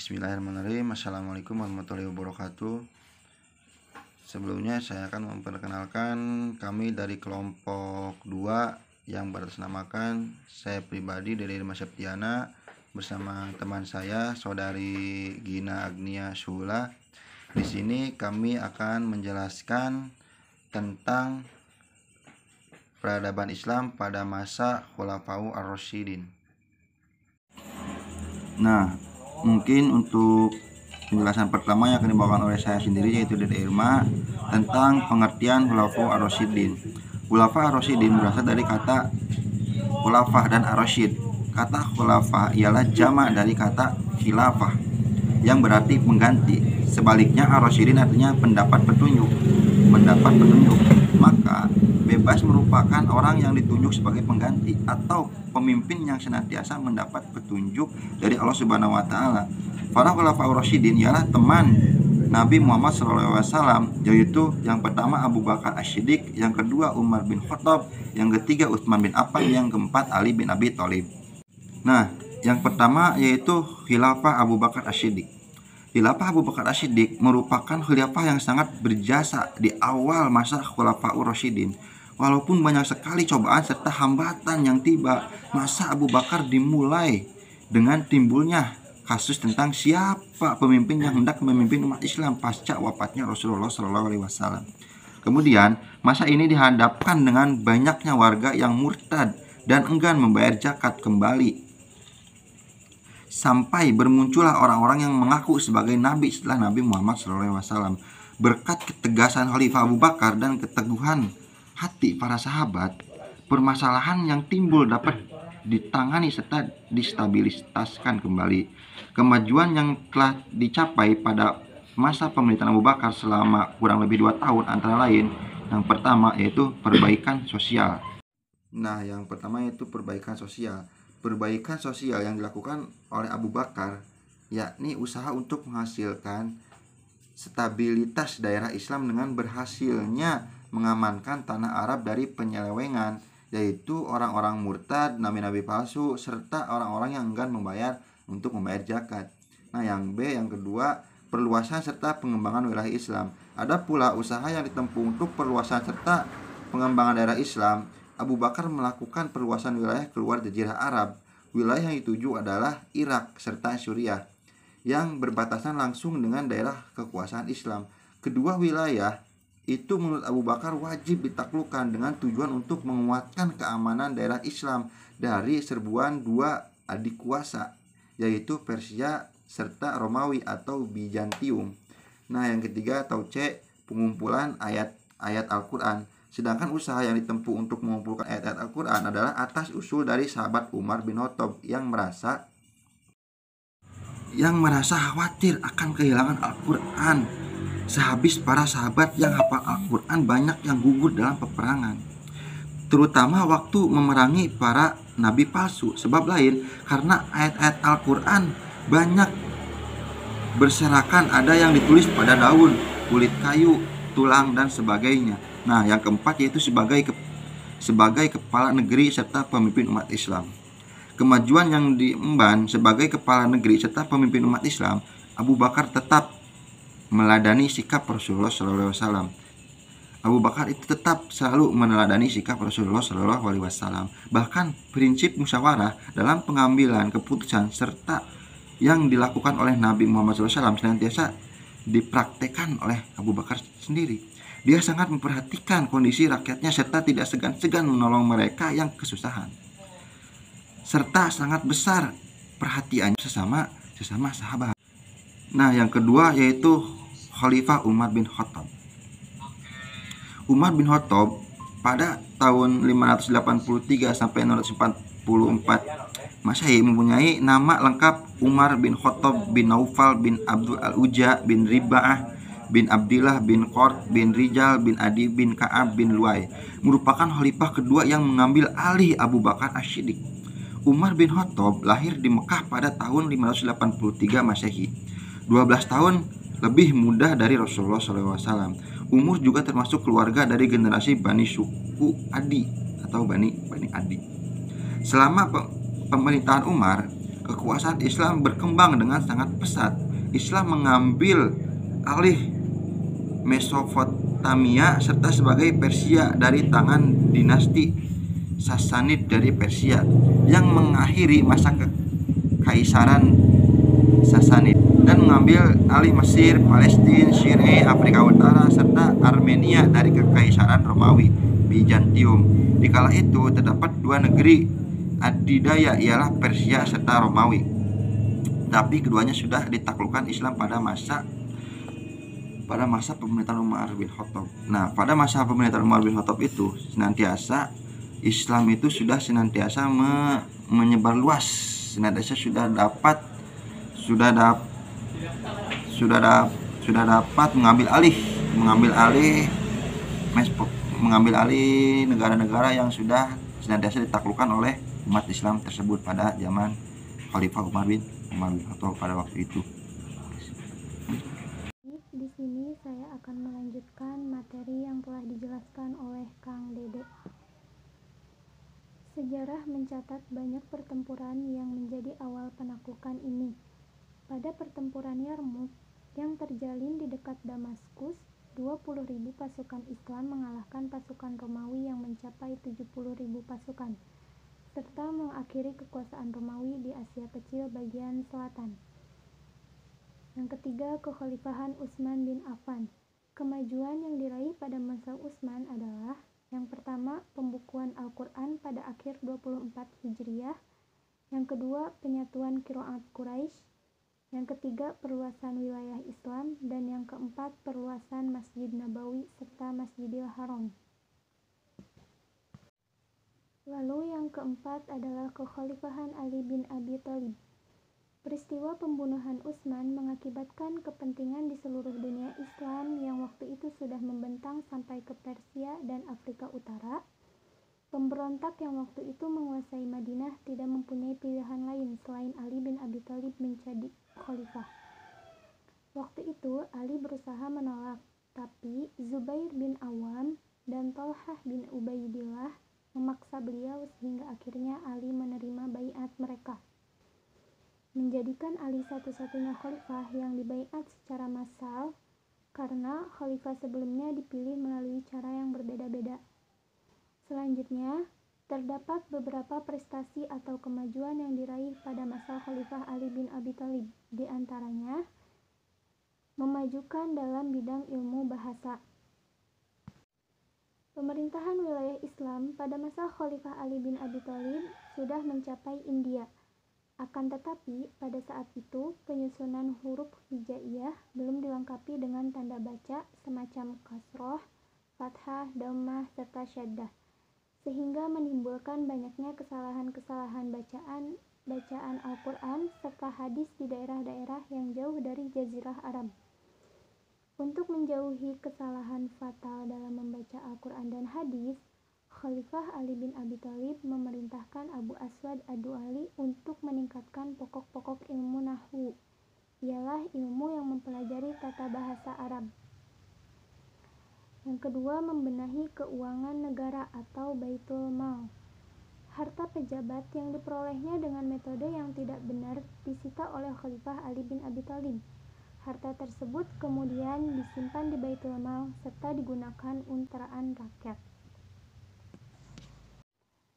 Bismillahirrahmanirrahim. Assalamualaikum warahmatullahi wabarakatuh. Sebelumnya saya akan memperkenalkan kami dari kelompok 2 yang beratasnamakan saya pribadi dari Irma Septiana bersama teman saya saudari Gina Agnia Shula. Di sini kami akan menjelaskan tentang peradaban Islam pada masa Khulafaur Ar-Rasyidin. Nah, mungkin untuk penjelasan pertama yang akan dibawakan oleh saya sendiri yaitu dari Irma tentang pengertian Khulafaur Ar-Rasyidin. Khulafaur Ar-Rasyidin berasal dari kata khulafah dan ar-rasyid. Kata khulafah ialah jamak dari kata khilafah yang berarti pengganti. Sebaliknya ar-rasyidin artinya mendapat petunjuk. Maka bebas merupakan orang yang ditunjuk sebagai pengganti atau pemimpin yang senantiasa mendapat petunjuk dari Allah Subhanahu wa taala. Para khulafaur rasyidin ialah teman Nabi Muhammad SAW, yaitu yang pertama Abu Bakar As-Siddiq, yang kedua Umar bin Khattab, yang ketiga Utsman bin Affan, yang keempat Ali bin Abi Thalib. Nah, yang pertama yaitu Khilafah Abu Bakar As-Siddiq. Khilafah Abu Bakar As-Siddiq merupakan khilafah yang sangat berjasa di awal masa Khulafaur Rasyidin. Walaupun banyak sekali cobaan serta hambatan yang tiba, masa Abu Bakar dimulai dengan timbulnya kasus tentang siapa pemimpin yang hendak memimpin umat Islam pasca wafatnya Rasulullah SAW. Kemudian masa ini dihadapkan dengan banyaknya warga yang murtad dan enggan membayar zakat kembali, sampai bermuncullah orang-orang yang mengaku sebagai nabi setelah Nabi Muhammad SAW. Berkat ketegasan Khalifah Abu Bakar dan keteguhan hati para sahabat, permasalahan yang timbul dapat ditangani serta distabilisasikan kembali. Kemajuan yang telah dicapai pada masa pemerintahan Abu Bakar selama kurang lebih 2 tahun antara lain yang pertama yaitu perbaikan sosial. Nah, yang pertama yaitu perbaikan sosial. Perbaikan sosial yang dilakukan oleh Abu Bakar yakni usaha untuk menghasilkan stabilitas daerah Islam dengan berhasilnya mengamankan tanah Arab dari penyelewengan, yaitu orang-orang murtad, nabi-nabi palsu, serta orang-orang yang enggan untuk membayar zakat. Nah, yang kedua, perluasan serta pengembangan wilayah Islam. Ada pula usaha yang ditempuh untuk perluasan serta pengembangan daerah Islam. Abu Bakar melakukan perluasan wilayah keluar Jazirah Arab. Wilayah yang dituju adalah Irak serta Suriah yang berbatasan langsung dengan daerah kekuasaan Islam. Kedua wilayah itu menurut Abu Bakar wajib ditaklukkan dengan tujuan untuk menguatkan keamanan daerah Islam dari serbuan dua adik kuasa, yaitu Persia serta Romawi atau Bizantium. Nah, yang ketiga atau C, pengumpulan ayat-ayat Al-Quran. Sedangkan usaha yang ditempuh untuk mengumpulkan ayat-ayat Al-Quran adalah atas usul dari sahabat Umar bin Khattab yang merasa khawatir akan kehilangan Al-Quran. Sehabis para sahabat yang hafal Al-Quran banyak yang gugur dalam peperangan, terutama waktu memerangi para nabi palsu. Sebab lain karena ayat-ayat Al-Quran banyak berserakan, ada yang ditulis pada daun, kulit kayu, tulang, dan sebagainya. Nah, yang keempat yaitu sebagai kepala negeri serta pemimpin umat Islam. Kemajuan yang diemban sebagai kepala negeri serta pemimpin umat Islam, Abu Bakar tetap meladani sikap Rasulullah SAW. Abu Bakar itu tetap selalu meneladani sikap Rasulullah SAW. Bahkan prinsip musyawarah dalam pengambilan keputusan serta yang dilakukan oleh Nabi Muhammad SAW senantiasa dipraktekkan oleh Abu Bakar sendiri. Dia sangat memperhatikan kondisi rakyatnya serta tidak segan-segan menolong mereka yang kesusahan, serta sangat besar perhatiannya sesama sahabat. Nah, yang kedua yaitu Khalifah Umar bin Khattab. Umar bin Khattab pada tahun 583 sampai 644 Masehi mempunyai nama lengkap Umar bin Khattab bin Naufal bin Abdul Al-Uja bin Riba'ah bin Abdillah bin Qurt bin Rijal bin Adi bin Ka'ab bin Luay, merupakan khalifah kedua yang mengambil alih Abu Bakar As-Siddiq. Umar bin Khattab lahir di Mekah pada tahun 583 Masehi, 12 tahun lebih muda dari Rasulullah SAW. Umur juga termasuk keluarga dari generasi Bani suku Adi atau Bani Adi. Selama pemerintahan Umar, kekuasaan Islam berkembang dengan sangat pesat. Islam mengambil alih Mesopotamia serta sebagai Persia dari tangan dinasti Sasanid dari Persia, yang mengakhiri masa kekaisaran Sasanid dan mengambil alih Mesir, Palestina, Syria, Afrika Utara, serta Armenia dari kekaisaran Romawi Bizantium. Di kala itu terdapat dua negeri adidaya, ialah Persia serta Romawi. Tapi keduanya sudah ditaklukkan Islam pada masa pemerintahan Umar bin Khattab. Nah, pada masa pemerintahan Umar bin Khattab itu senantiasa Islam itu sudah senantiasa menyebar luas, senantiasa sudah dapat mengambil alih negara-negara yang sudah senantiasa ditaklukkan oleh umat Islam tersebut pada zaman Khalifah Umar bin Khattab pada waktu itu. Di sini saya akan melanjutkan materi yang telah dijelaskan oleh Kang Dede. Sejarah mencatat banyak pertempuran yang menjadi awal penaklukan ini. Pada pertempuran Yarmouk yang terjalin di dekat Damaskus, 20.000 pasukan Islam mengalahkan pasukan Romawi yang mencapai 70.000 pasukan, serta mengakhiri kekuasaan Romawi di Asia Kecil bagian selatan. Yang ketiga, kekhalifahan Utsman bin Affan. Kemajuan yang diraih pada masa Utsman adalah: yang pertama, pembukuan Al-Quran pada akhir 24 Hijriah. Yang kedua, penyatuan Qiraat Quraisy. Yang ketiga, perluasan wilayah Islam. Dan yang keempat, perluasan Masjid Nabawi serta Masjidil Haram. Lalu yang keempat adalah kekhalifahan Ali bin Abi Thalib. Peristiwa pembunuhan Utsman mengakibatkan kepentingan di seluruh dunia Islam yang waktu itu sudah membentang sampai ke Persia dan Afrika Utara. Pemberontak yang waktu itu menguasai Madinah tidak mempunyai pilihan lain selain Ali bin Abi Thalib menjadi khalifah. Waktu itu Ali berusaha menolak, tapi Zubair bin Awam dan Thalhah bin Ubaidillah memaksa beliau sehingga akhirnya Ali menerima baiat mereka, menjadikan Ali satu-satunya khalifah yang dibaiat secara massal, karena khalifah sebelumnya dipilih melalui cara yang berbeda-beda. Selanjutnya, terdapat beberapa prestasi atau kemajuan yang diraih pada masa Khalifah Ali bin Abi Thalib, di antaranya memajukan dalam bidang ilmu bahasa. Pemerintahan wilayah Islam pada masa Khalifah Ali bin Abi Thalib sudah mencapai India. Akan tetapi, pada saat itu, penyusunan huruf hijaiyah belum dilengkapi dengan tanda baca semacam kasroh, fathah, dhammah, serta syaddah, sehingga menimbulkan banyaknya kesalahan-kesalahan bacaan Al-Quran serta hadis di daerah-daerah yang jauh dari Jazirah Arab. Untuk menjauhi kesalahan fatal dalam membaca Al-Quran dan hadis, Khalifah Ali bin Abi Thalib memerintahkan Abu Aswad Ad-Du'ali untuk meningkatkan pokok-pokok ilmu nahwu, ialah ilmu yang mempelajari tata bahasa Arab. Yang kedua, membenahi keuangan negara atau Baitul Mal. Harta pejabat yang diperolehnya dengan metode yang tidak benar disita oleh Khalifah Ali bin Abi Thalib. Harta tersebut kemudian disimpan di Baitul Mal serta digunakan untuk rakyat.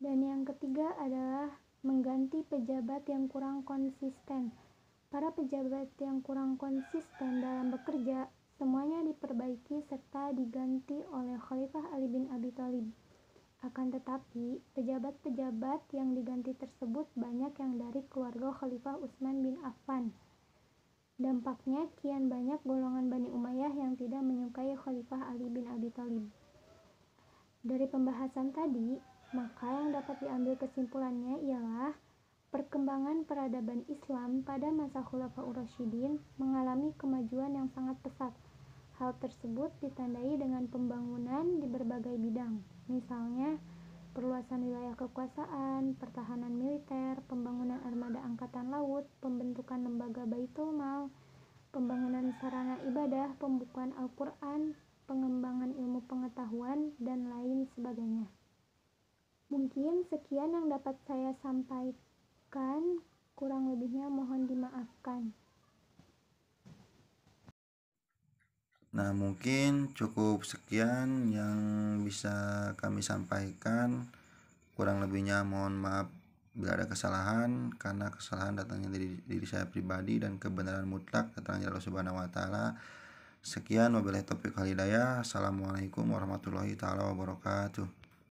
Dan yang ketiga adalah mengganti pejabat yang kurang konsisten. Para pejabat yang kurang konsisten dalam bekerja semuanya diperbaiki serta diganti oleh Khalifah Ali bin Abi Thalib. Akan tetapi, pejabat-pejabat yang diganti tersebut banyak yang dari keluarga Khalifah Utsman bin Affan. Dampaknya, kian banyak golongan Bani Umayyah yang tidak menyukai Khalifah Ali bin Abi Thalib. Dari pembahasan tadi, maka yang dapat diambil kesimpulannya ialah perkembangan peradaban Islam pada masa Khulafaur Rasyidin mengalami kemajuan yang sangat pesat. Hal tersebut ditandai dengan pembangunan di berbagai bidang, misalnya perluasan wilayah kekuasaan, pertahanan militer, pembangunan armada angkatan laut, pembentukan lembaga Baitul Mal, pembangunan sarana ibadah, pembukuan Al-Quran, pengembangan ilmu pengetahuan, dan lain sebagainya. Mungkin sekian yang dapat saya sampaikan Kurang lebihnya mohon dimaafkan. Nah, mungkin cukup sekian yang bisa kami sampaikan. Kurang lebihnya mohon maaf bila ada kesalahan, karena kesalahan datangnya dari diri saya pribadi dan kebenaran mutlak datangnya dari Allah Subhanahu wa taala. Sekian, wabillahi taufiq wal hidayah. Assalamualaikum warahmatullahi taala wabarakatuh.